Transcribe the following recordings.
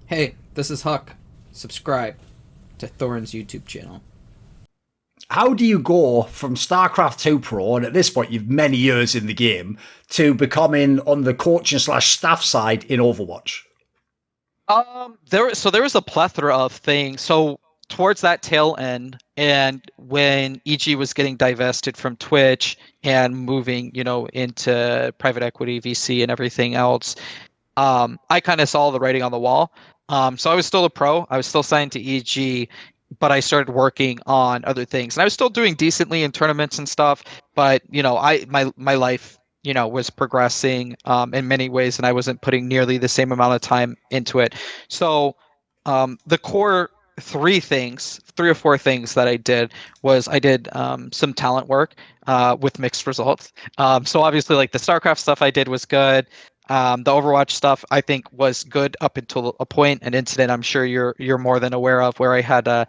Hey, this is HuK. Subscribe to Thorin's YouTube channel. How do you go from StarCraft 2 Pro, and at this point you've many years in the game, to becoming on the coaching slash staff side in Overwatch? There was a plethora of things. So towards that tail end, and when EG was getting divested from Twitch and moving, into private equity, VC, and everything else, I kind of saw the writing on the wall. So I was still a pro. I was still signed to EG, but I started working on other things, and I was still doing decently in tournaments and stuff. But my life was progressing in many ways, and I wasn't putting nearly the same amount of time into it. So the core three or four things that I did was I did some talent work with mixed results. So obviously, like the StarCraft stuff I did was good. The Overwatch stuff I think was good up until a point, an incident I'm sure you're more than aware of, where I had a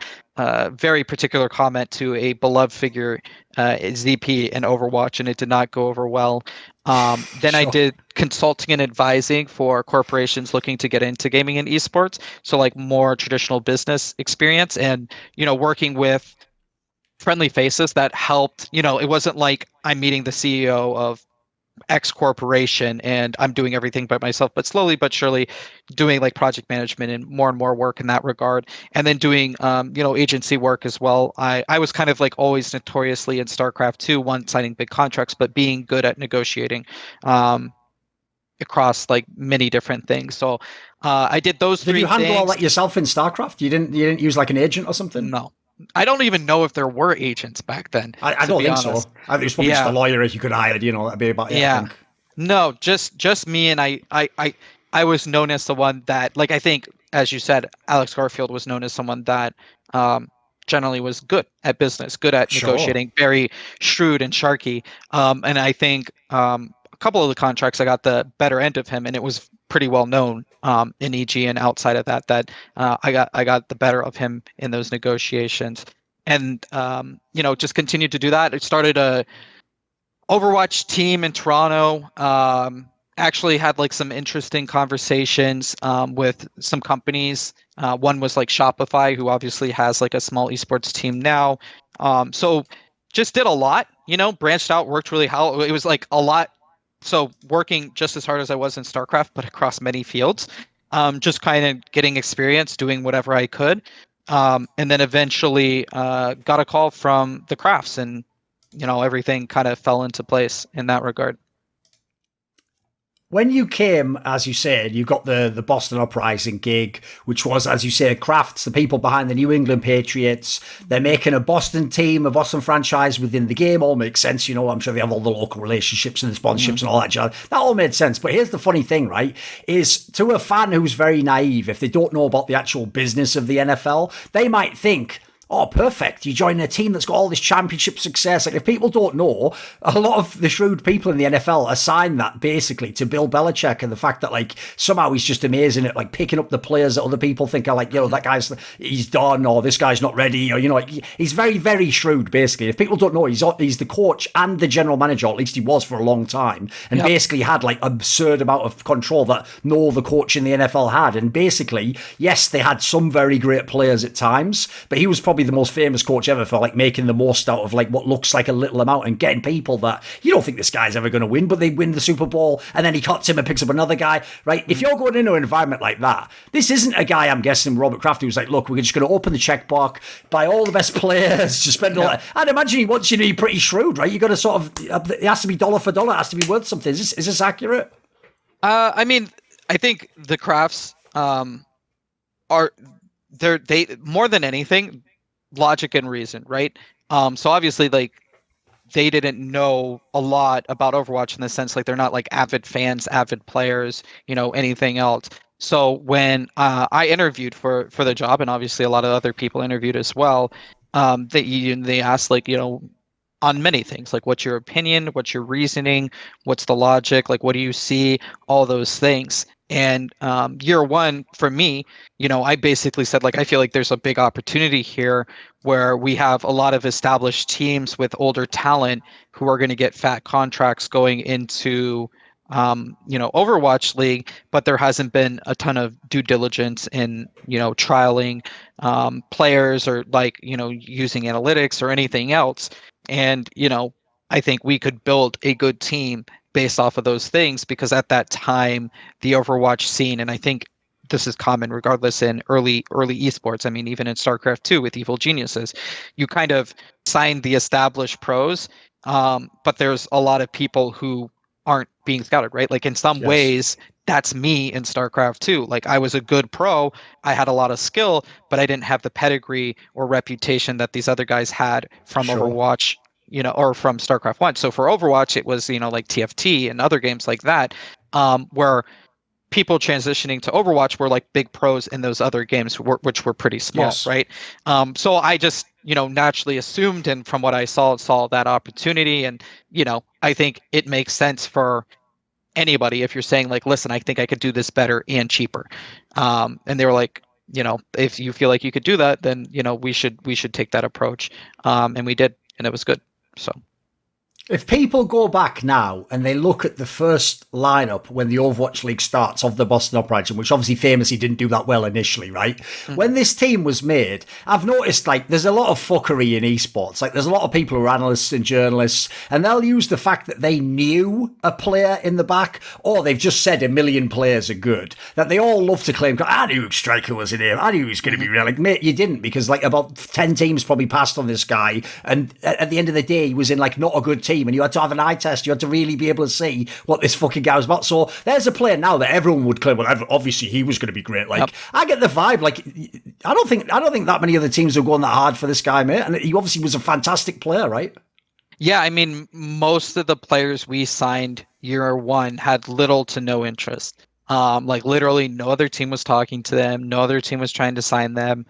very particular comment to a beloved figure, ZP in Overwatch, and it did not go over well. Then I did consulting and advising for corporations looking to get into gaming and esports, so like more traditional business experience, and working with friendly faces that helped. It wasn't like I'm meeting the CEO of X corporation and I'm doing everything by myself, but slowly but surely doing like project management and more work in that regard. And then doing, agency work as well. I was kind of like always notoriously in StarCraft 2, one signing big contracts, but being good at negotiating across like many different things. So I did those Did three you handle all things. that yourself in StarCraft? You didn't use like an agent or something? No, I don't even know if there were agents back then, I to don't be think honest. so. I think it's probably just a lawyer if you could hire, that'd be about it, I Yeah. think. No, just me, and I was known as the one that, like, I think, as you said, Alex Garfield was known as someone that generally was good at business, good at Sure. negotiating, very shrewd and sharky. And I think a couple of the contracts I got the better end of him, and it was pretty well known in EG and outside of that I got the better of him in those negotiations, and just continued to do that. I started a Overwatch team in Toronto. Actually had like some interesting conversations with some companies. One was like Shopify, who obviously has like a small esports team now. So just did a lot, branched out, worked really hard. It was like a lot. So working just as hard as I was in StarCraft, but across many fields. Just kind of getting experience, doing whatever I could. And then eventually got a call from the Crafts, and everything kind of fell into place in that regard. When you came, as you said, you got the Boston Uprising gig, which was, as you say, Crafts, the people behind the New England Patriots. They're making a Boston team, a Boston franchise within the game. All makes sense, I'm sure they have all the local relationships and the sponsorships and all that jazz. That all made sense. But here's the funny thing, right? Is to a fan who's very naive, if they don't know about the actual business of the NFL, they might think, oh, perfect. You join a team that's got all this championship success. Like, if people don't know, a lot of the shrewd people in the NFL assign that basically to Bill Belichick, and the fact that, like, somehow he's just amazing at, like, picking up the players that other people think are like, that guy's, he's done, or this guy's not ready, or, like, he's very, very shrewd, basically. If people don't know, he's the coach and the general manager, or at least he was for a long time, and basically had, like, absurd amount of control that no other coach in the NFL had. And basically, yes, they had some very great players at times, but he was probably the most famous coach ever for like making the most out of like what looks like a little amount and getting people that you don't think this guy's ever going to win, but they win the Super Bowl, and then he cuts him and picks up another guy, right? If you're going into an environment like that, this isn't a guy, I'm guessing, Robert Kraft, who's like, look, we're just going to open the checkbook, buy all the best players, just spend a lot. I'd imagine he wants you to be pretty shrewd, right? You got to sort of, it has to be dollar for dollar, it has to be worth something. Is this accurate? I mean, I think the Crafts are they more than anything, logic and reason, right? So obviously, like, they didn't know a lot about Overwatch in the sense, like, they're not like avid fans, avid players, anything else. So when I interviewed for the job, and obviously a lot of other people interviewed as well, they asked, like, on many things, like, what's your opinion, what's your reasoning, what's the logic, like, what do you see, all those things. And year one for me, I basically said, like, I feel like there's a big opportunity here where we have a lot of established teams with older talent who are going to get fat contracts going into Overwatch League, but there hasn't been a ton of due diligence in, trialing players or like, using analytics or anything else. And, I think we could build a good team based off of those things, because at that time, the Overwatch scene, and I think this is common regardless in early esports. I mean, even in StarCraft2 with Evil Geniuses, you kind of sign the established pros, but there's a lot of people who aren't being scouted, right? Like in some ways, that's me in StarCraft2. Like I was a good pro, I had a lot of skill, but I didn't have the pedigree or reputation that these other guys had from Overwatch, or from StarCraft1. So for Overwatch, it was, like TFT and other games like that, where people transitioning to Overwatch were like big pros in those other games, which were pretty small, right? So I just, naturally assumed, and from what I saw that opportunity. And, I think it makes sense for anybody if you're saying like, listen, I think I could do this better and cheaper. And they were like, if you feel like you could do that, then, we should take that approach. And we did, and it was good. So. If people go back now and they look at the first lineup when the Overwatch League starts of the Boston Uprising, which obviously famously didn't do that well initially, right? Mm-hmm. When this team was made, I've noticed like there's a lot of fuckery in esports. Like there's a lot of people who are analysts and journalists, and they'll use the fact that they knew a player in the back, or they've just said a million players are good, that they all love to claim, I knew Striker was in here, I knew he was going to be real. Like, mate, you didn't, because like about 10 teams probably passed on this guy, and at the end of the day, he was in like not a good team, and you had to have an eye test. You had to really be able to see what this fucking guy was about. So there's a player now that everyone would claim, well, obviously he was going to be great. Like, I get the vibe. Like, I don't think that many other teams are going that hard for this guy, mate. And he obviously was a fantastic player, right? Yeah, I mean, most of the players we signed year one had little to no interest. Like literally no other team was talking to them. No other team was trying to sign them.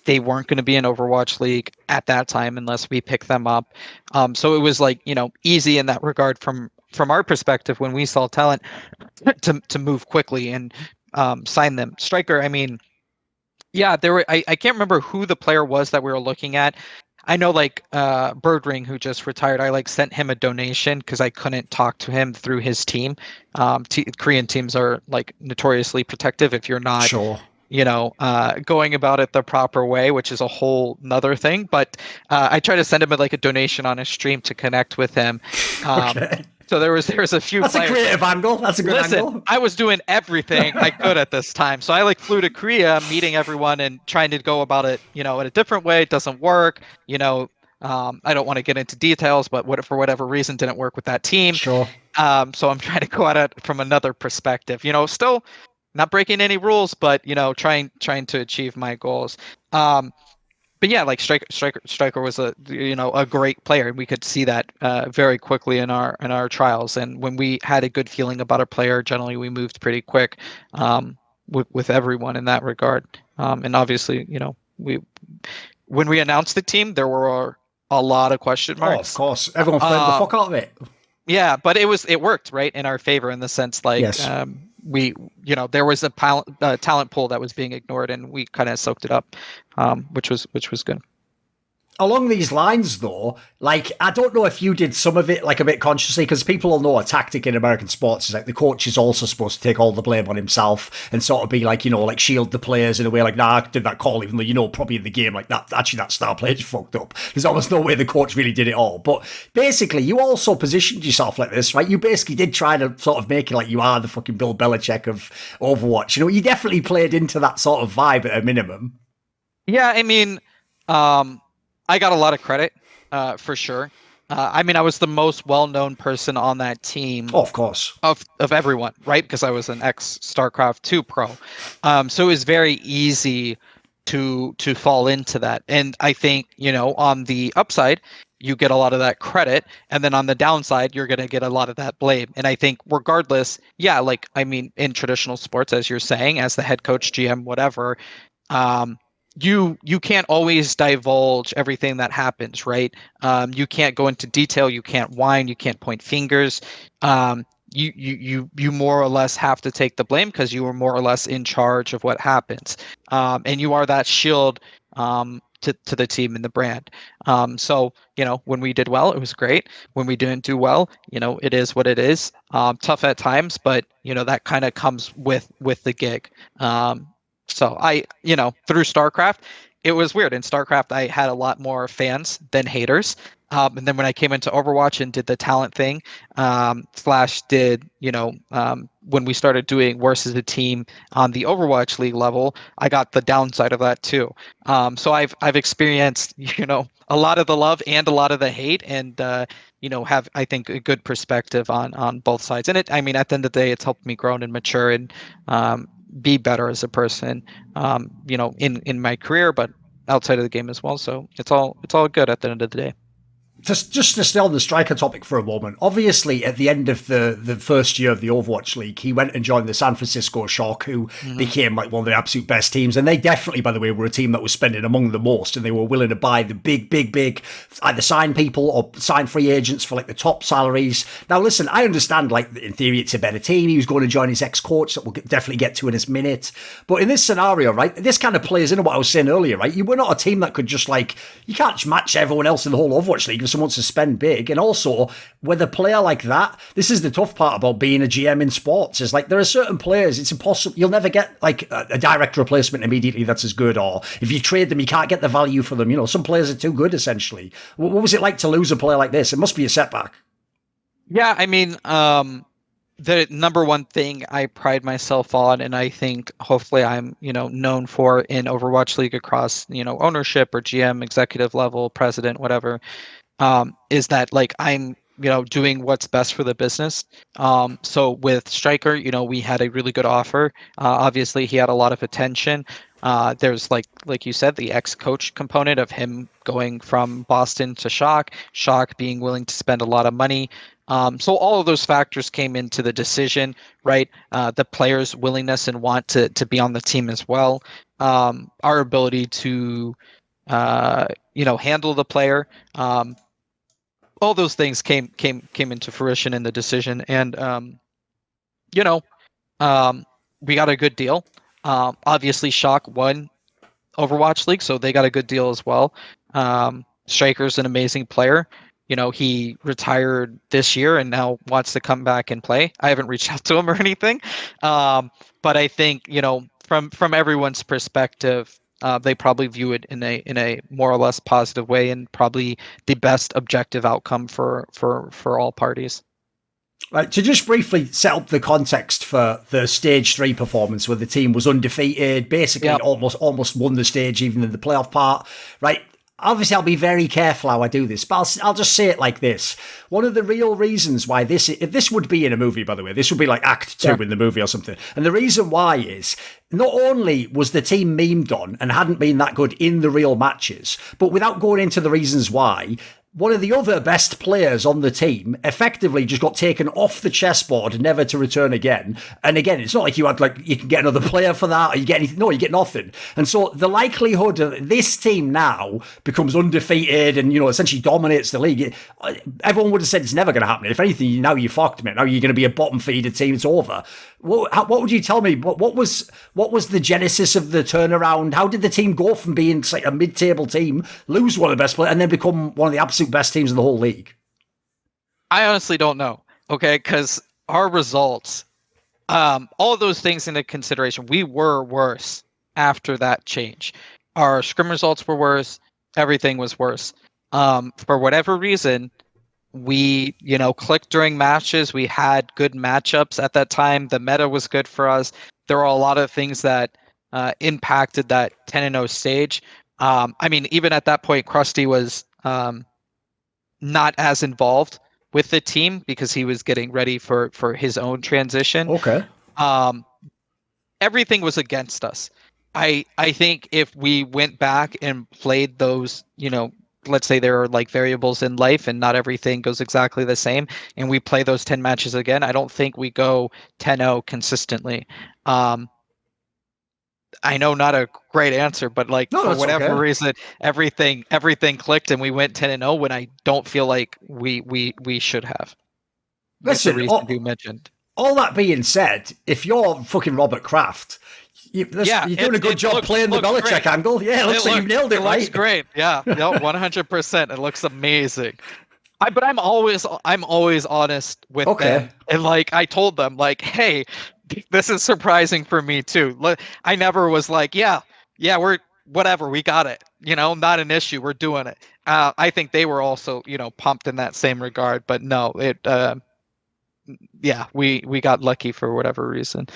They weren't going to be in Overwatch League at that time unless we picked them up. So it was like, easy in that regard from our perspective when we saw talent to move quickly and sign them. Striker, I mean, yeah, there were. I can't remember who the player was that we were looking at. I know like Birdring, who just retired, I like sent him a donation because I couldn't talk to him through his team. Korean teams are like notoriously protective if you're not going about it the proper way, which is a whole nother thing. But I try to send him like a donation on his stream to connect with him. Okay. So there was a few. That's players. A creative angle. That's a good angle. I was doing everything I could at this time. So I like flew to Korea, meeting everyone and trying to go about it, in a different way. It doesn't work. I don't want to get into details, but for whatever reason didn't work with that team. Sure. So I'm trying to go at it from another perspective. Still not breaking any rules, but trying to achieve my goals. But yeah, like Striker was a great player, and we could see that very quickly in our trials. And when we had a good feeling about a player, generally we moved pretty quick with everyone in that regard. And obviously, when we announced the team, there were a lot of question marks. Oh, of course, everyone fled the fuck out of it. Yeah, but it worked right in our favor in the sense like. Yes. We there was a talent pool that was being ignored, and we kind of soaked it up, which was good. Along these lines, though, like, I don't know if you did some of it, like, a bit consciously, because people all know a tactic in American sports is, like, the coach is also supposed to take all the blame on himself and sort of be, like, like, shield the players in a way, like, nah, I did that call, even though, probably in the game, like, that star player just fucked up. There's almost no way the coach really did it all. But basically, you also positioned yourself like this, right? You basically did try to sort of make it like you are the fucking Bill Belichick of Overwatch. You definitely played into that sort of vibe at a minimum. Yeah, I mean, I got a lot of credit, for sure. I mean, I was the most well-known person on that team. Oh, of course. Of everyone, right? Because I was an ex-StarCraft2 pro. So it was very easy to fall into that. And I think, on the upside, you get a lot of that credit. And then on the downside, you're going to get a lot of that blame. And I think regardless, yeah, like, I mean, in traditional sports, as you're saying, as the head coach, GM, whatever, you can't always divulge everything that happens, right? You can't go into detail. You can't whine. You can't point fingers. You more or less have to take the blame because you were more or less in charge of what happens. And you are that shield to the team and the brand. So, when we did well, it was great. When we didn't do well, it is what it is. Tough at times, but that kind of comes with the gig. So through StarCraft, it was weird. In StarCraft, I had a lot more fans than haters. And then when I came into Overwatch and did the talent thing, slash did, when we started doing worse as a team on the Overwatch League level, I got the downside of that too. So I've experienced, a lot of the love and a lot of the hate, and have, I think, a good perspective on both sides. And at the end of the day, it's helped me grow and mature and be better as a person, in my career, but outside of the game as well. So it's all good at the end of the day. Just to stay on the striker topic for a moment, obviously at the end of the first year of the Overwatch League, he went and joined the San Francisco HuK, who became like one of the absolute best teams. And they definitely, by the way, were a team that was spending among the most, and they were willing to buy the big, either sign people or sign free agents for like the top salaries. Now, listen, I understand, like, in theory, it's a better team. He was going to join his ex-coach that we'll definitely get to in a minute. But in this scenario, right, this kind of plays into what I was saying earlier, right? You were not a team that could just, like, you can't match everyone else in the whole Overwatch League if someone wants to spend big. And also, with a player like that, this is the tough part about being a GM in sports, is like there are certain players, it's impossible, you'll never get like a direct replacement immediately that's as good, or if you trade them, you can't get the value for them. Some players are too good, essentially. What was it like to lose a player like this? It must be a setback. Yeah, the number one thing I pride myself on, and I think hopefully I'm, known for in Overwatch League across, ownership or GM, executive level, president, whatever, is that, like, I'm, doing what's best for the business. So with Striker, we had a really good offer. Obviously, he had a lot of attention. There's like you said, the ex-coach component of him going from Boston to HuK being willing to spend a lot of money. So all of those factors came into the decision, right? The players' willingness and want to be on the team as well. Our ability to, handle the player. All those things came into fruition in the decision, and we got a good deal. Obviously, HuK won Overwatch League, so they got a good deal as well. Striker's an amazing player. He retired this year and now wants to come back and play. I haven't reached out to him or anything, but I think from everyone's perspective, they probably view it in a more or less positive way, and probably the best objective outcome for all parties. Right, to just briefly set up the context for the Stage 3 performance, where the team was undefeated, basically almost won the stage even in the playoff part, right? Obviously, I'll be very careful how I do this, but I'll just say it like this. One of the real reasons why if this would be in a movie, by the way, this would be like Act 2 in the movie or something. And the reason why is, not only was the team memed on and hadn't been that good in the real matches, but without going into the reasons why, one of the other best players on the team effectively just got taken off the chessboard, never to return again. And again, it's not like you can get another player for that, or you get anything. No, you get nothing. And so the likelihood of this team now becomes undefeated and, essentially dominates the league, everyone would have said it's never going to happen. If anything, now you fucked, man. Now you're going to be a bottom feeder team. It's over. What would you tell me? What was the genesis of the turnaround? How did the team go from being like a mid-table team, lose one of the best players, and then become one of the absolute best teams in the whole league? I honestly don't know. Okay, because our results, all of those things into consideration, we were worse after that change. Our scrim results were worse. Everything was worse. For whatever reason, we clicked during matches. We had good matchups at that time. The meta was good for us. There were a lot of things that impacted that 10-0 stage. Even at that point, Crusty was not as involved with the team because he was getting ready for his own transition. Okay. Everything was against us. I think if we went back and played those, let's say there are like variables in life and not everything goes exactly the same, and we play those 10 matches again, I don't think we go 10-0 consistently. I know, not a great answer, but for whatever reason, everything clicked and we went 10-0 when I don't feel like we should have. Listen, the reason you mentioned. All that being said, if you're fucking Robert Kraft, You're doing a good job playing the Belichick great. angle. Yeah, it looks like you've nailed it, right? Looks great. Yeah, no, 100%. It looks amazing. But I'm always honest with them, and like I told them, like, hey, this is surprising for me too. I never was like, yeah, we're whatever, we got it. Not an issue. We're doing it. I think they were also, pumped in that same regard. But no, we got lucky for whatever reason.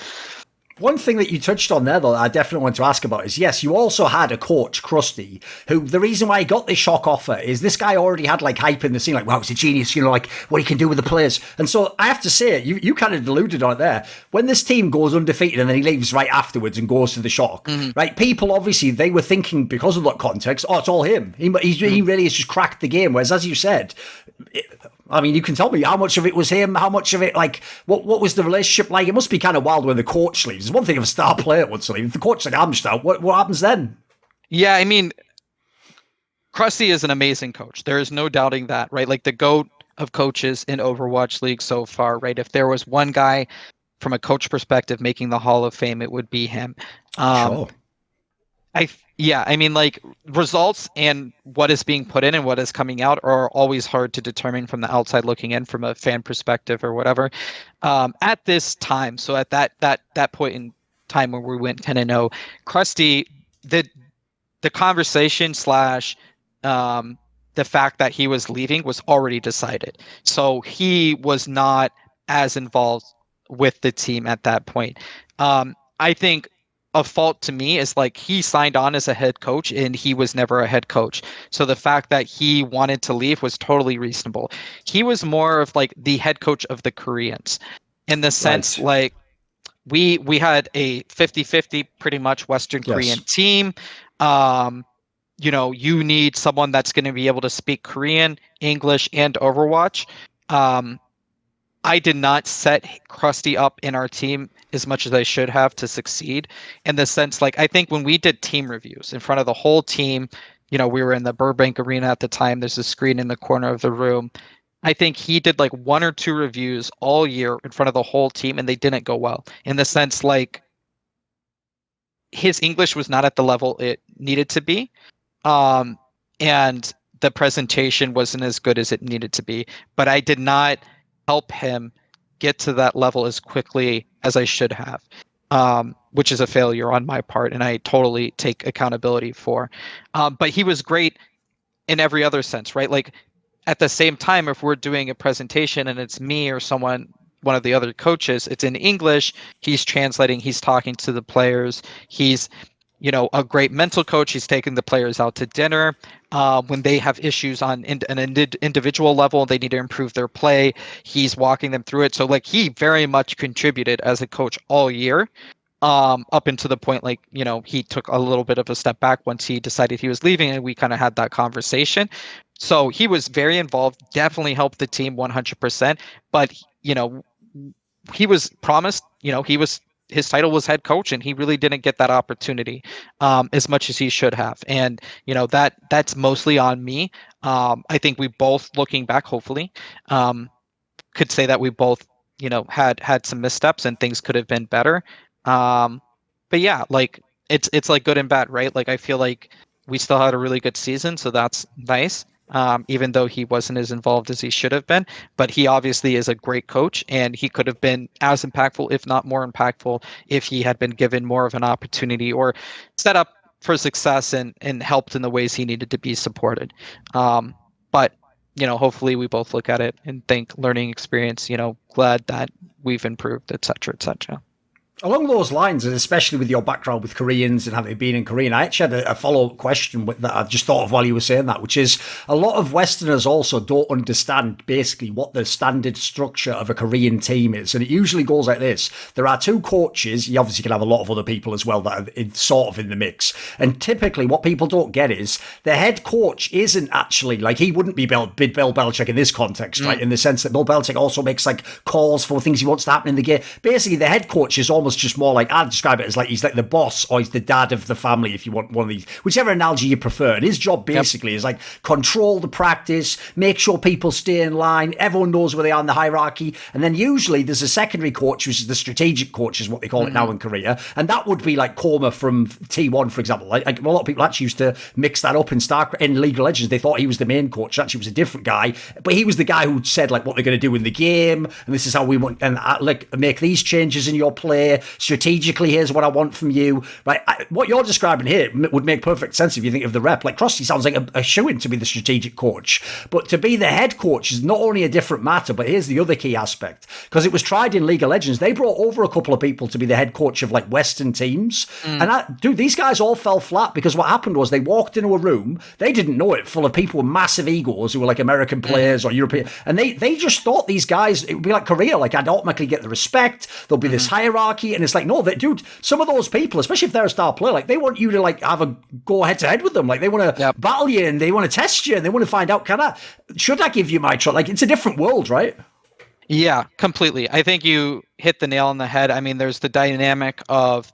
One thing that you touched on there, though, I definitely want to ask about is, yes, you also had a coach, Crusty, who the reason why he got this shock offer is this guy already had like hype in the scene, like, wow, he's a genius, like what he can do with the players. And so I have to say, you kind of alluded on it there. When this team goes undefeated and then he leaves right afterwards and goes to the shock, right? People obviously, they were thinking because of that context, oh, it's all him. He really has just cracked the game. Whereas, as you said, I mean, you can tell me how much of it was him, how much of it, like, what was the relationship like? It must be kind of wild when the coach leaves. It's one thing if a star player wants to leave. If the coach like, I'm just out, what happens then? Yeah, I mean, Crusty is an amazing coach. There is no doubting that, right? Like the GOAT of coaches in Overwatch League so far, right? If there was one guy from a coach perspective making the Hall of Fame, it would be him. Sure. I mean, like, results and what is being put in and what is coming out are always hard to determine from the outside looking in from a fan perspective or whatever. At this time, so at that point in time where we went 10-0, Crusty, the conversation slash the fact that he was leaving was already decided. So he was not as involved with the team at that point. I think a fault to me is like he signed on as a head coach and he was never a head coach. So the fact that he wanted to leave was totally reasonable. He was more of like the head coach of the Koreans in the sense like we had a 50-50 pretty much Western Korean team. You need someone that's going to be able to speak Korean, English, and Overwatch. I did not set Crusty up in our team as much as I should have to succeed, in the sense, like, I think when we did team reviews in front of the whole team, we were in the Burbank Arena at the time. There's a screen in the corner of the room. I think he did like 1 or 2 reviews all year in front of the whole team, and they didn't go well, in the sense, like, his English was not at the level it needed to be. And the presentation wasn't as good as it needed to be, but I did not help him get to that level as quickly as I should have, which is a failure on my part, and I totally take accountability for. But he was great in every other sense, right? Like, at the same time, if we're doing a presentation and it's me or one of the other coaches, it's in English, he's translating, he's talking to the players, he's a great mental coach. He's taking the players out to dinner when they have issues on an individual level. They need to improve their play. He's walking them through it. So like he very much contributed as a coach all year, up until the point, like, he took a little bit of a step back once he decided he was leaving, and we kind of had that conversation. So he was very involved, definitely helped the team 100%. But, he was promised, his title was head coach, and he really didn't get that opportunity as much as he should have. And, that's mostly on me. I think we both, looking back, hopefully, could say that we both, had some missteps and things could have been better. But yeah, like it's like good and bad, right? Like I feel like we still had a really good season, so that's nice. Even though he wasn't as involved as he should have been, but he obviously is a great coach, and he could have been as impactful, if not more impactful, if he had been given more of an opportunity or set up for success and helped in the ways he needed to be supported. But, hopefully we both look at it and think learning experience, glad that we've improved, et cetera, et cetera. Along those lines, and especially with your background with Koreans and having been in Korea, I actually had a follow-up question that I just thought of while you were saying that, which is a lot of Westerners also don't understand basically what the standard structure of a Korean team is. And it usually goes like this. There are 2 coaches. You obviously can have a lot of other people as well that are sort of in the mix. And typically what people don't get is the head coach isn't actually, like, he wouldn't be Bill Belichick in this context, right? In the sense that Bill Belichick also makes like calls for things he wants to happen in the game. Basically, the head coach is almost almost just more like, I'd describe it as like he's like the boss or he's the dad of the family, if you want one of these, whichever analogy you prefer. And his job basically is like control the practice, make sure people stay in line, everyone knows where they are in the hierarchy. And then usually there's a secondary coach, which is the strategic coach, is what they call it now in Korea. And that would be like Koma from T1, for example. Like a lot of people actually used to mix that up in League of Legends. They thought he was the main coach. Actually, was a different guy, but he was the guy who said like what they're going to do in the game, and this is how we want, and like make these changes in your play strategically. Here's what I want from you. Right, what you're describing here would make perfect sense if you think of the rep. Like Crusty sounds like a shoo-in to be the strategic coach, but to be the head coach is not only a different matter, but here's the other key aspect, because it was tried in League of Legends. They brought over a couple of people to be the head coach of like Western teams, and these guys all fell flat because what happened was they walked into a room, they didn't know it, full of people with massive egos who were like American players or European, and they just thought these guys, it would be like Korea, like I'd automatically get the respect, there'll be this hierarchy, and it's like, no, dude, some of those people, especially if they're a star player, like they want you to like have a go head to head with them, like they want to battle you and they want to test you and they want to find out, should I give you my trust? Like it's a different world, right? Yeah, completely. I think you hit the nail on the head. I mean, there's the dynamic of,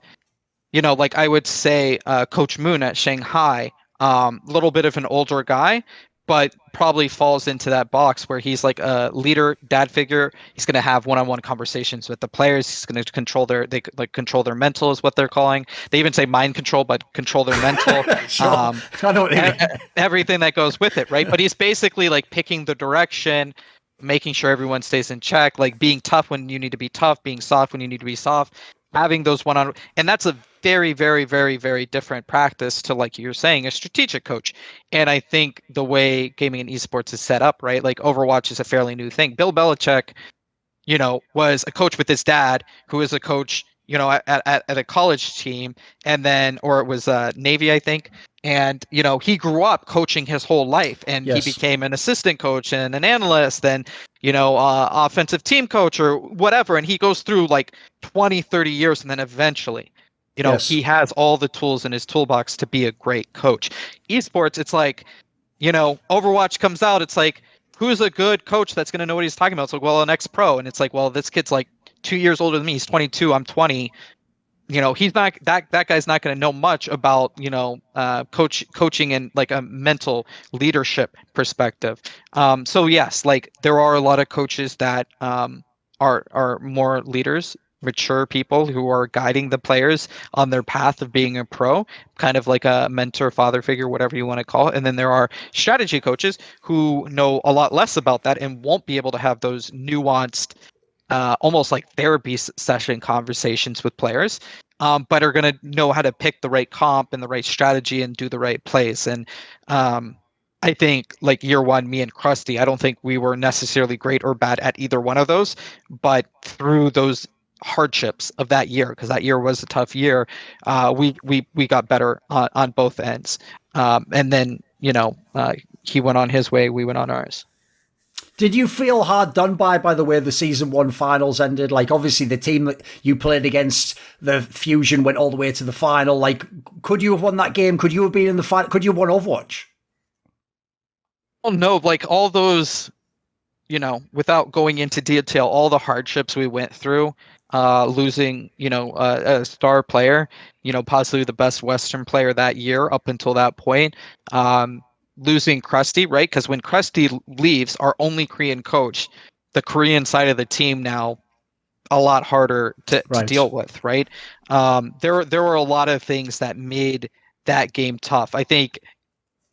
like I would say Coach Moon at Shanghai, a little bit of an older guy, but probably falls into that box where he's like a leader, dad figure. He's going to have one-on-one conversations with the players. He's going to control their mental is what they're calling. They even say mind control, but control their mental. Sure. I know what they mean. Everything that goes with it, right? But he's basically like picking the direction, making sure everyone stays in check, like being tough when you need to be tough, being soft when you need to be soft, having those one-on-one. And that's a very, very, very, very different practice to, like you're saying, a strategic coach. And I think the way gaming and esports is set up, right? Like Overwatch is a fairly new thing. Bill Belichick, was a coach with his dad, who was a coach, at a college team, and then, or it was Navy, I think. And, he grew up coaching his whole life, and he became an assistant coach and an analyst and, offensive team coach or whatever. And he goes through like 20, 30 years. And then eventually, he has all the tools in his toolbox to be a great coach. Esports, it's like, Overwatch comes out. It's like, who's a good coach that's going to know what he's talking about? It's like, well, an ex-pro. And it's like, well, this kid's like 2 years older than me. He's 22. I'm 20. He's not that guy's not going to know much about coaching and like a mental leadership perspective. So yes, like there are a lot of coaches that are more leaders, mature people who are guiding the players on their path of being a pro, kind of like a mentor, father figure, whatever you want to call it. And then there are strategy coaches who know a lot less about that and won't be able to have those nuanced, almost like therapy session conversations with players, but are going to know how to pick the right comp and the right strategy and do the right plays. And I think like year one, me and Crusty, I don't think we were necessarily great or bad at either one of those, but through those hardships of that year, because that year was a tough year, we got better on both ends. And then, he went on his way, we went on ours. Did you feel hard done by the way the season one finals ended? Like, obviously, the team that you played against, the Fusion, went all the way to the final. Like, could you have won that game? Could you have been in the final? Could you have won Overwatch? Oh, no, like all those, without going into detail, all the hardships we went through, losing, a star player, possibly the best Western player that year up until that point. Losing Crusty, right? Because when Crusty leaves, our only Korean coach, the Korean side of the team now, a lot harder to deal with, right? There were a lot of things that made that game tough. I think,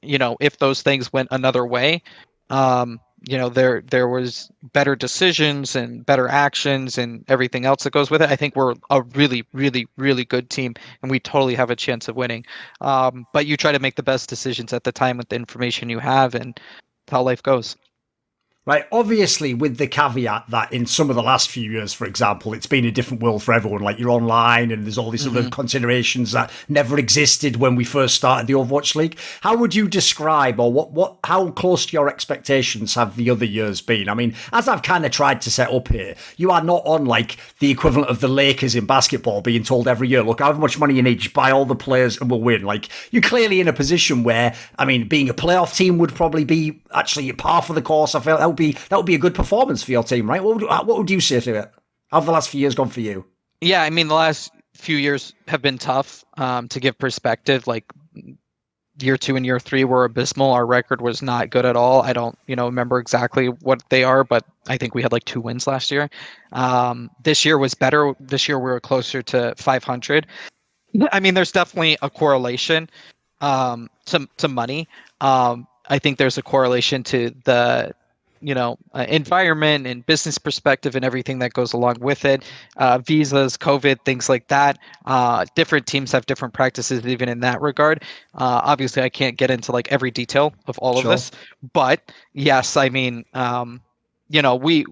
if those things went another way, there was better decisions and better actions and everything else that goes with it. I think we're a really, really, really good team, and we totally have a chance of winning. But you try to make the best decisions at the time with the information you have, and that's how life goes. Right, obviously, with the caveat that in some of the last few years, for example, it's been a different world for everyone. Like, you're online and there's all these other considerations that never existed when we first started the Overwatch League. How would you describe, or how close to your expectations have the other years been? I mean, as I've kind of tried to set up here, you are not on like the equivalent of the Lakers in basketball being told every year, look, however much money you need, just buy all the players and we'll win. Like, you're clearly in a position where, I mean, being a playoff team would probably be actually par for the course. I feel that would be a good performance for your team, right? What would you say to it? How have the last few years gone for you? Yeah, I mean, the last few years have been tough. To give perspective, like year 2 and year 3 were abysmal. Our record was not good at all. I don't, remember exactly what they are, but I think we had like 2 wins last year. This year was better. This year we were closer to 500. I mean, there's definitely a correlation to money. I think there's a correlation to the environment and business perspective and everything that goes along with it, visas, COVID, things like that. Different teams have different practices even in that regard. Obviously I can't get into like every detail of all of Sure. this, but yes, I mean, we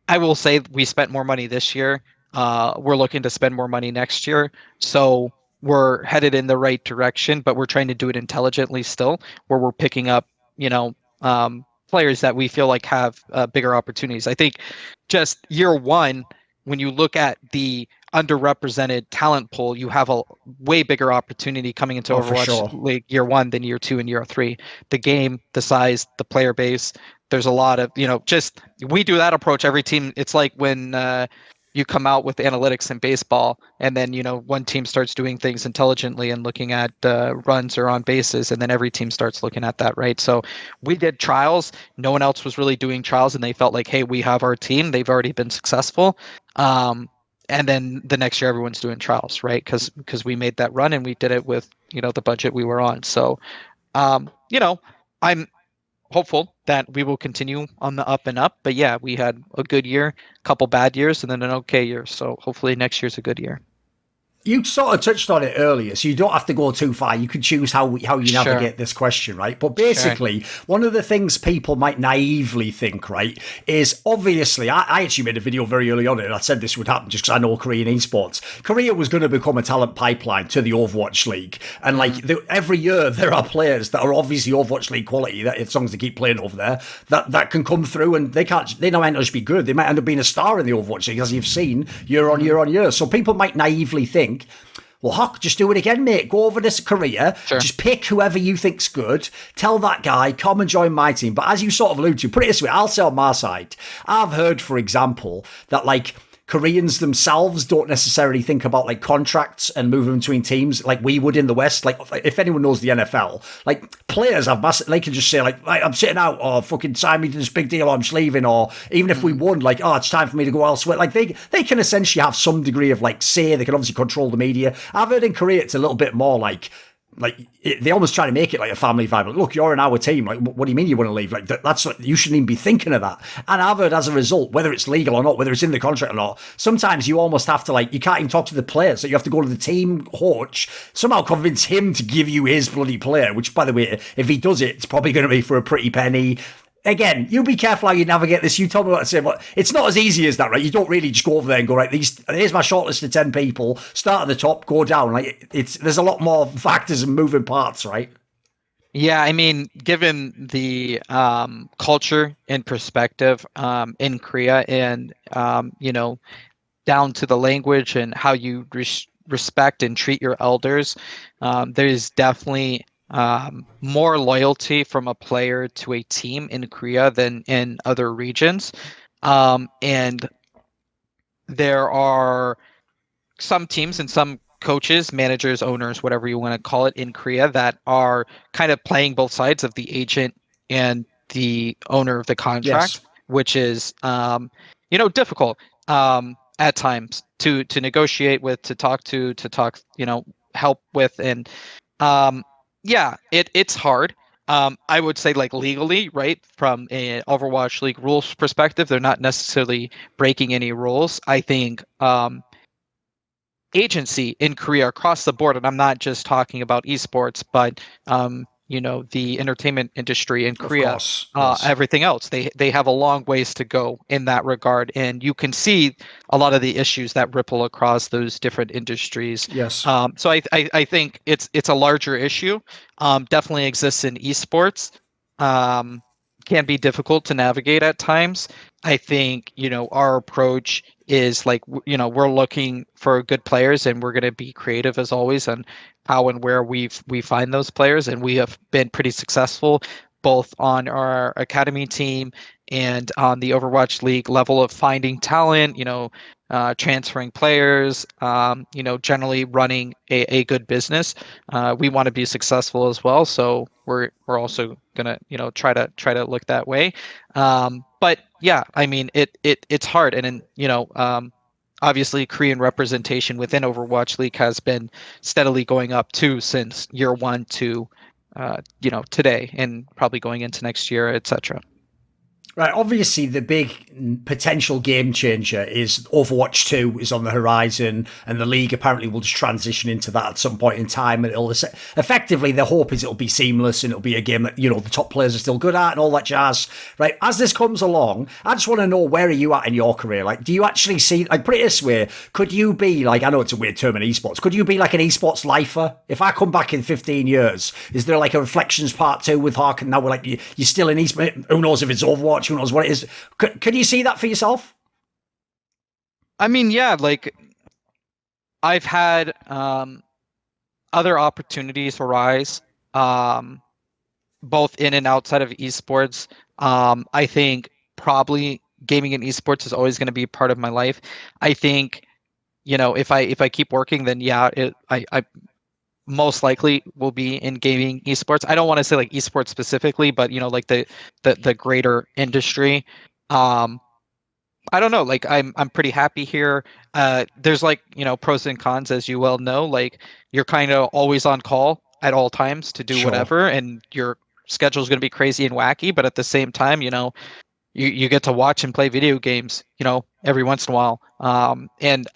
I will say we spent more money this year. We're looking to spend more money next year. So we're headed in the right direction, but we're trying to do it intelligently still, where we're picking up, players that we feel like have bigger opportunities. I think just year 1, when you look at the underrepresented talent pool, you have a way bigger opportunity coming into Oh, for Overwatch sure. League year 1 than year 2 and year 3. The game, the size, the player base, there's a lot of, just we do that approach every team. It's like when you come out with analytics in baseball, and then one team starts doing things intelligently and looking at runs or on bases, and then every team starts looking at that, right? So we did trials. No one else was really doing trials, and they felt like, hey, we have our team. They've already been successful. And then the next year, everyone's doing trials, right? Because we made that run and we did it with the budget we were on. So I'm hopeful that we will continue on the up and up. But yeah, we had a good year, a couple bad years, and then an okay year. So hopefully next year's a good year. You sort of touched on it earlier, so you don't have to go too far. You can choose how you Sure. navigate this question, right? But Sure. basically, one of the things people might naively think, right, is obviously, I actually made a video very early on, and I said this would happen just because I know Korean esports. Korea was going to become a talent pipeline to the Overwatch League, and every year there are players that are obviously Overwatch League quality, that as long as they keep playing over there, that can come through, and they might not just be good, they might end up being a star in the Overwatch League, as you've seen year on year on year. So people might naively think, well, HuK, just do it again, mate. Go over to Korea. Sure. Just pick whoever you think's good. Tell that guy, come and join my team. But as you sort of allude to, put it this way, I'll say on my side, I've heard, for example, that Koreans themselves don't necessarily think about contracts and moving between teams like we would in the West. If anyone knows the NFL, players have massive, they can just say I'm sitting out, or fucking sign me to this big deal, or I'm just leaving, or even if we won, it's time for me to go elsewhere. They can essentially have some degree of say. They can obviously control the media. I've heard in Korea it's a little bit more they almost try to make it like a family vibe. Look, you're in our team. What do you mean you want to leave? That's you shouldn't even be thinking of that. And I've heard as a result, whether it's legal or not, whether it's in the contract or not, sometimes you almost have to you can't even talk to the players. So you have to go to the team coach, somehow convince him to give you his bloody player. Which, by the way, if he does it, it's probably going to be for a pretty penny. Again, you be careful how you navigate this. You told me what to say, but it's not as easy as that, right? You don't really just go over there and go, right, here's my short list of 10 people, start at the top, go down. There's a lot more factors and moving parts, right? Yeah, I mean, given the culture and perspective in Korea, and down to the language and how you respect and treat your elders, there's definitely more loyalty from a player to a team in Korea than in other regions. And there are some teams and some coaches, managers, owners, whatever you want to call it, in Korea that are kind of playing both sides of the agent and the owner of the contract, Yes. which is difficult at times to negotiate with, to talk, help with, and it's hard. I would say legally, right, from an Overwatch League rules perspective, they're not necessarily breaking any rules. I think agency in Korea across the board, and I'm not just talking about esports, but the entertainment industry in Korea, Of course. Yes. everything else. They have a long ways to go in that regard, and you can see a lot of the issues that ripple across those different industries. Yes. So I think it's a larger issue. Definitely exists in esports. Can be difficult to navigate at times. I think our approach is we're looking for good players, and we're going to be creative as always on how and where we find those players, and we have been pretty successful both on our academy team and on the Overwatch League level of finding talent, transferring players, generally running a good business. We want to be successful as well, so we're also gonna try to look that way. But yeah, I mean it's hard, and obviously Korean representation within Overwatch League has been steadily going up too since year one to today, and probably going into next year, etc. Right, obviously the big potential game changer is Overwatch 2 is on the horizon, and the league apparently will just transition into that at some point in time, and it'll effectively, the hope is it'll be seamless and it'll be a game that, the top players are still good at and all that jazz. Right, as this comes along, I just want to know, where are you at in your career? Like, do you actually see, like, put it this way, could you be, like, I know it's a weird term in esports, could you be like an esports lifer? If I come back in 15 years, is there like a Reflections Part 2 with HuK, and now we're like, you're still in esports? Who knows if it's Overwatch? Who knows what it is? Could you see that for yourself? I mean, yeah, like I've had other opportunities arise, both in and outside of esports. I think probably gaming and esports is always going to be part of my life. I think, if I keep working, then yeah, I most likely will be in gaming esports. I don't want to say like esports specifically, but like the greater industry. I don't know, like I'm pretty happy here. There's like, pros and cons, as you well know. Like, you're kind of always on call at all times to do Sure. whatever, and your schedule is going to be crazy and wacky, but at the same time, you get to watch and play video games, every once in a while. And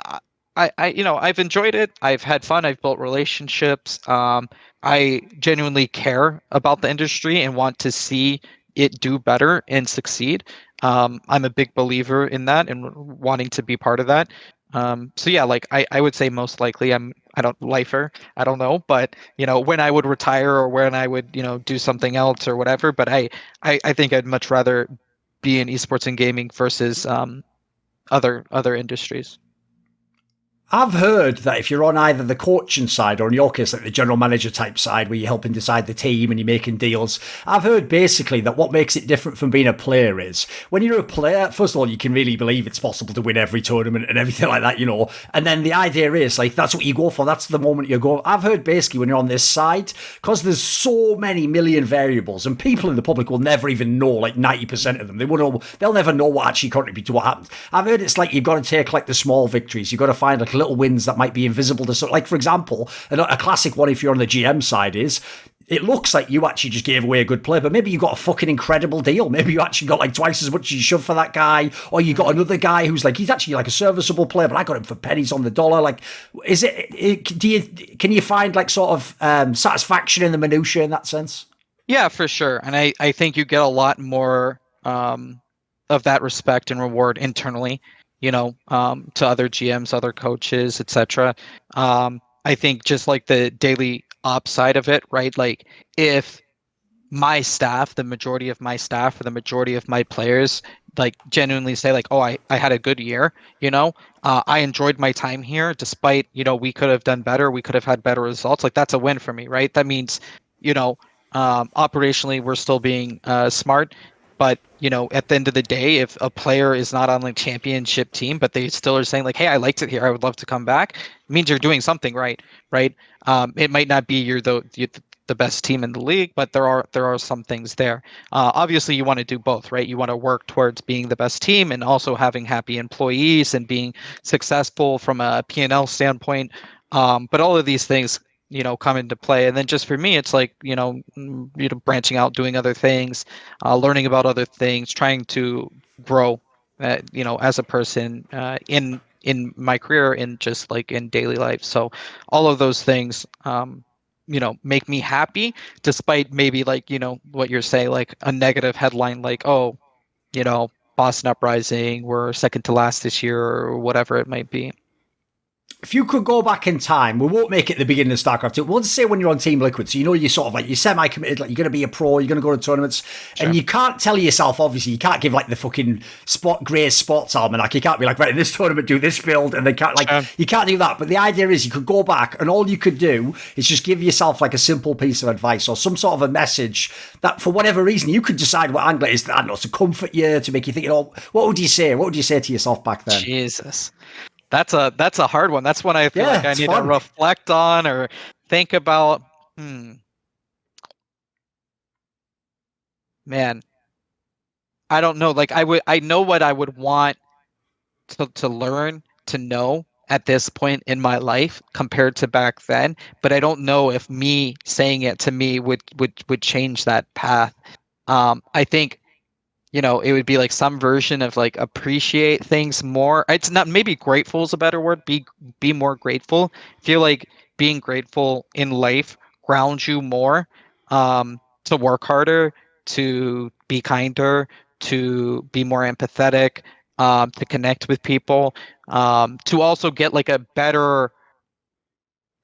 I've enjoyed it. I've had fun. I've built relationships. I genuinely care about the industry and want to see it do better and succeed. I'm a big believer in that and wanting to be part of that. So yeah, like I would say most likely I don't lifer. I don't know, but when I would retire or when I would do something else or whatever. But I think I'd much rather be in esports and gaming versus other industries. I've heard that if you're on either the coaching side or, in your case, like the general manager type side, where you're helping decide the team and you're making deals, I've heard basically that what makes it different from being a player is when you're a player, first of all, you can really believe it's possible to win every tournament and everything like that, and then the idea is like, that's what you go for. That's the moment you go. I've heard basically when you're on this side, because there's so many million variables and people in the public will never even know like 90% of them. They'll never know what actually contributed to what happened. I've heard it's like, you've got to take like the small victories. You've got to find like little wins that might be invisible to, like, for example, a classic one if you're on the GM side is, it looks like you actually just gave away a good play, but maybe you got a fucking incredible deal. Maybe you actually got like twice as much as you should for that guy, or you got another guy who's like, he's actually like a serviceable player, but I got him for pennies on the dollar. Like, can you find like sort of satisfaction in the minutiae in that sense? Yeah, for sure. And I think you get a lot more of that respect and reward internally, to other GMs, other coaches, etc. I think just like the daily ops side of it, right? Like, if my staff, the majority of my staff or the majority of my players, like genuinely say like, oh, I had a good year, I enjoyed my time here despite, we could have done better. We could have had better results. Like, that's a win for me, right? That means, operationally, we're still being smart. But, at the end of the day, if a player is not on like championship team, but they still are saying like, hey, I liked it here, I would love to come back, it means you're doing something right? It might not be you're the best team in the league, but there are some things there. Obviously, you want to do both, right? You want to work towards being the best team and also having happy employees and being successful from a P&L standpoint. But all of these things come into play. And then just for me, it's like, branching out, doing other things, learning about other things, trying to grow, as a person, in my career and just like in daily life. So all of those things, make me happy, despite maybe like, what you're saying, like a negative headline, like, oh, Boston Uprising, we're second to last this year or whatever it might be. If you could go back in time, we won't make it the beginning of StarCraft 2. We'll just say when you're on Team Liquid, so you're sort of like, you're semi-committed, like you're going to be a pro, you're going to go to tournaments, sure. And you can't tell yourself, obviously, you can't give like the fucking Gray's Sports Almanac. You can't be like, right, in this tournament, do this build, and they can't, like, you can't do that. But the idea is you could go back, and all you could do is just give yourself like a simple piece of advice or some sort of a message that, for whatever reason, you could decide what angle it is, I don't know, to comfort you, to make you think, what would you say? What would you say to yourself back then? Jesus. That's a hard one. That's one I feel like I it's need fun. to reflect on or think about. Man, I don't know. Like I know what I would want to learn to know at this point in my life compared to back then, but I don't know if me saying it to me would change that path. I think, it would be like some version of like appreciate things more. It's not, maybe grateful is a better word. Be more grateful. I feel like being grateful in life grounds you more, to work harder, to be kinder, to be more empathetic, to connect with people, to also get like a better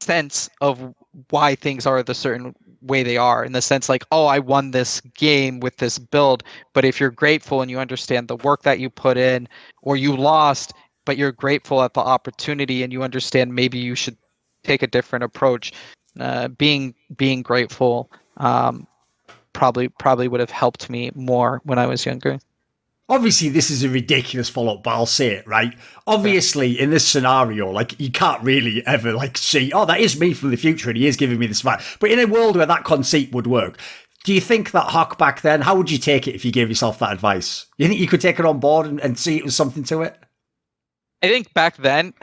sense of why things are the certain way they are, in the sense like, oh, I won this game with this build. But if you're grateful and you understand the work that you put in, or you lost but you're grateful at the opportunity and you understand maybe you should take a different approach, being grateful, probably would have helped me more when I was younger. Obviously, this is a ridiculous follow-up, but I'll say it, right? Obviously, in this scenario, like, you can't really ever, like, see, oh, that is me from the future and he is giving me this advice. But in a world where that conceit would work, do you think that HuK back then, how would you take it if you gave yourself that advice? You think you could take it on board and see it was something to it? I think back then,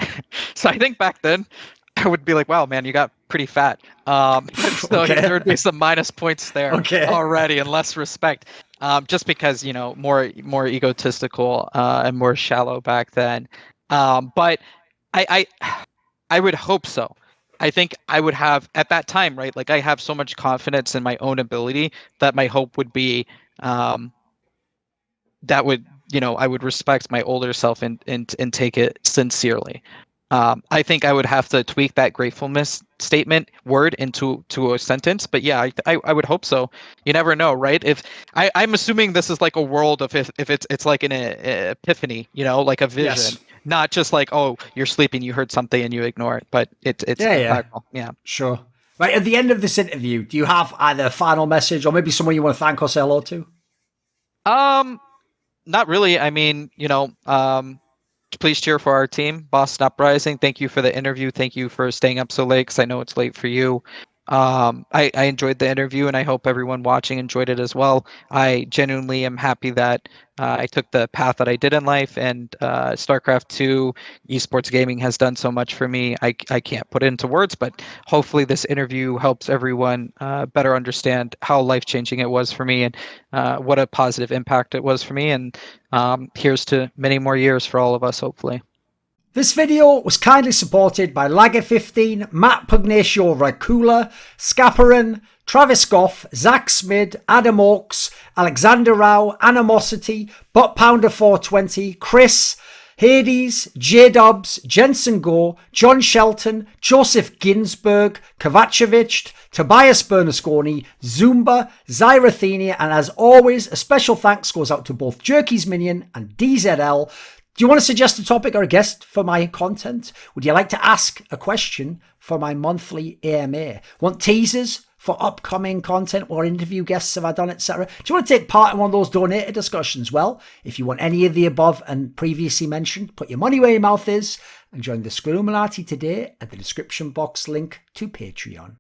I would be like, wow, man, you got pretty fat. So Okay. there would be some minus points there already, and less respect. Just because, more egotistical, and more shallow back then. But I would hope so. I think I would have at that time, right? Like, I have so much confidence in my own ability that my hope would be, that would, I would respect my older self and take it sincerely. I think I would have to tweak that gratefulness statement word into a sentence, but yeah, I would hope so. You never know, right? If I'm assuming this is like a world of if it's like an epiphany, like a vision, Yes. not just like, oh, you're sleeping, you heard something and you ignore it, but it's impactful. Yeah. Sure. Right, at the end of this interview, do you have either a final message or maybe someone you want to thank or say hello to? Not really. I mean, please cheer for our team, Boston Uprising. Thank you for the interview. Thank you for staying up so late, because I know it's late for you. I enjoyed the interview, and I hope everyone watching enjoyed it as well. I genuinely am happy that I took the path that I did in life, and StarCraft2 esports gaming has done so much for me. I can't put it into words, but hopefully this interview helps everyone better understand how life-changing it was for me, and what a positive impact it was for me. And here's to many more years for all of us, hopefully. This video was kindly supported by Lager15, Matt Pugnatio Racula, Scaparin, Travis Goff, Zach Smid, Adam Oaks, Alexander Rao, Animosity, Butt Pounder 420, Chris, Hades, J Dobbs, Jensen Go, John Shelton, Joseph Ginsberg, Kovacevic, Tobias Bernasconi, Zumba, Zyrathenia, and as always, a special thanks goes out to both Jerky's Minion and DZL. Do you want to suggest a topic or a guest for my content? Would you like to ask a question for my monthly AMA? Want teasers for upcoming content or interview guests have I done, etc.? Do you want to take part in one of those donated discussions? Well, if you want any of the above and previously mentioned, put your money where your mouth is and join the Scroomalati today at the description box link to Patreon.